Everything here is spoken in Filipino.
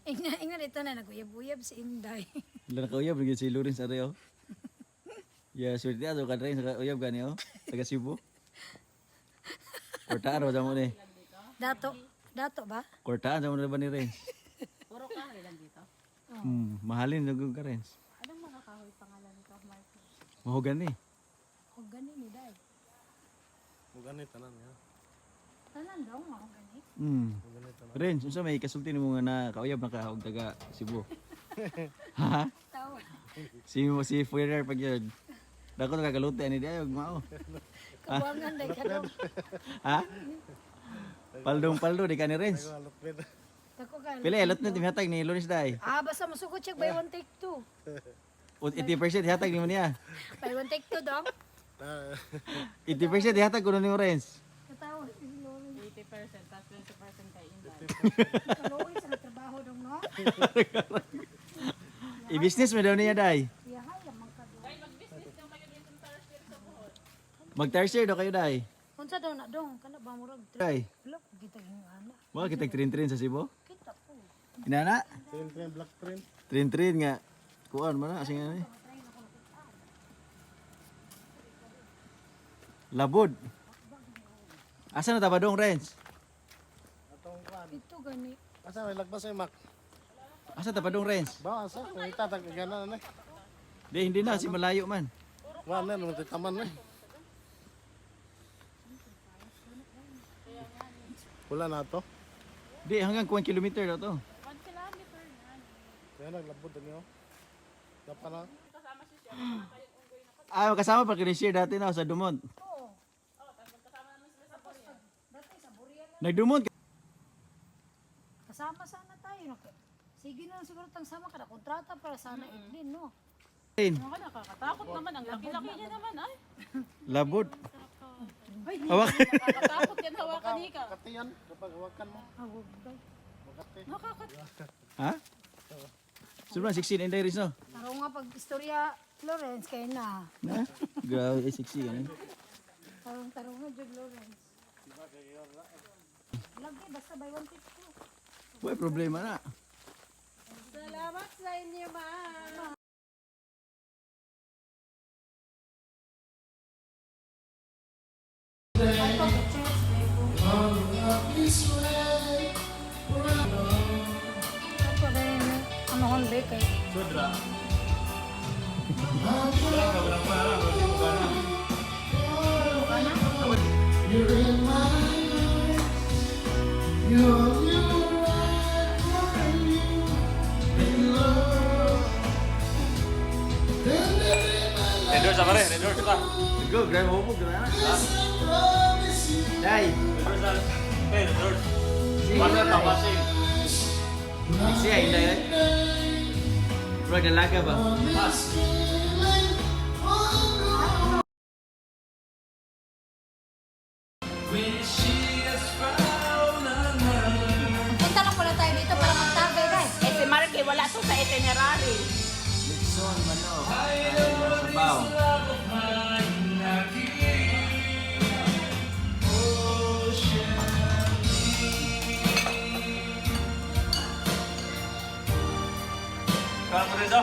Ingnan ito na naguyab-uyab si Inday. Ilan nakauyab, naging si Lawrence Areo. Ya, swerte ato ka rin sa uyab gani oh. Taga Cebu. Kortaan ba mo ni? Dato ba? Kortaan sa mo na ba ni Renz? Puro kahoy lang dito. Mahalin nagong ka Renz. Anong mga kahoy pangalan nito, Marco? Mahugan ni. O gani ni Day. Mugani tanan ya. Tanan daw nga o gani. Mugani tanan. Renz, unsa may kasulti nimo nga na kauyab na ka og taga Cebu? Ha? Tawa. Si Fuerer pag yun. Dako na kagaluti ani di ayog mao. Kabuangan Day ka daw. Ha? Paldo di ka ni Renz. Alupit. Dako ka. Pila elot na tihatag ni Lawrence day. Basta masugod siya by one take two. 80% dihatag nimo niya. By one take two dong. 80% dihatag kuno nimo Renz. Katawa. 80% tapos 20% kay Inday. Kaloy sa trabaho dong no. I-business mo daw niya day. Yahay lamang ka daw. Mag-tertiary daw kayo day. Unsa daw na dong kana ba murag. Day. Look kita ging ana. Mga kitag trin-trin sa Cebu. Kita po. Inana? Train black train. Trin-trin nga. Kuan man na asing ano eh. Labod. Asa na tabadong Renz? Atong kwan. Ito gani. Asa may lagbas ay mak. Asa tabadong Renz? Ba asa kung itatag gana na. Di hindi na si malayo man. Wa na mo taman na. Wala na to. Di hanggang 1 kilometer daw to. 1 kilometer na. Kaya naglabot niyo. Dapat na. Kasama pa kini share dati na sa Dumont. Oo. Nagdumont ka. Kasama sana tayo no. Sige na lang siguro tang sama kada kontrata para sana Edlin no. Rin. Ano ka nakakatakot naman. Ang laki-laki niya naman ay. Labod. Ay, Hawak. nakakatakot yan hawakan hika. Katiyan kapag hawakan mo. Hawag ka. Makati. Nakakatakot. Ha? Sobrang 16 and diaries no? Taro nga pag istorya Lawrence kay na. Na? Grabe, 60 ganun. Tarong nga Jud Lawrence. Lagi basta by one take two. Boy, problema na. Salamat sa inyo, ma. Ako rin ano hon be kay. Sudra. Redor sama re, redor kita. Go, grab mo po, grab. Dai. Redor sa, redor. Mana tapasin? Isi ay hindi eh. Bro, dalaga ba? Mas. Punta lang pala tayo dito para magtagay guys. Eh, si Marky, wala to sa itinerary. Nixon, manok. Sabaw. Kalau Reza,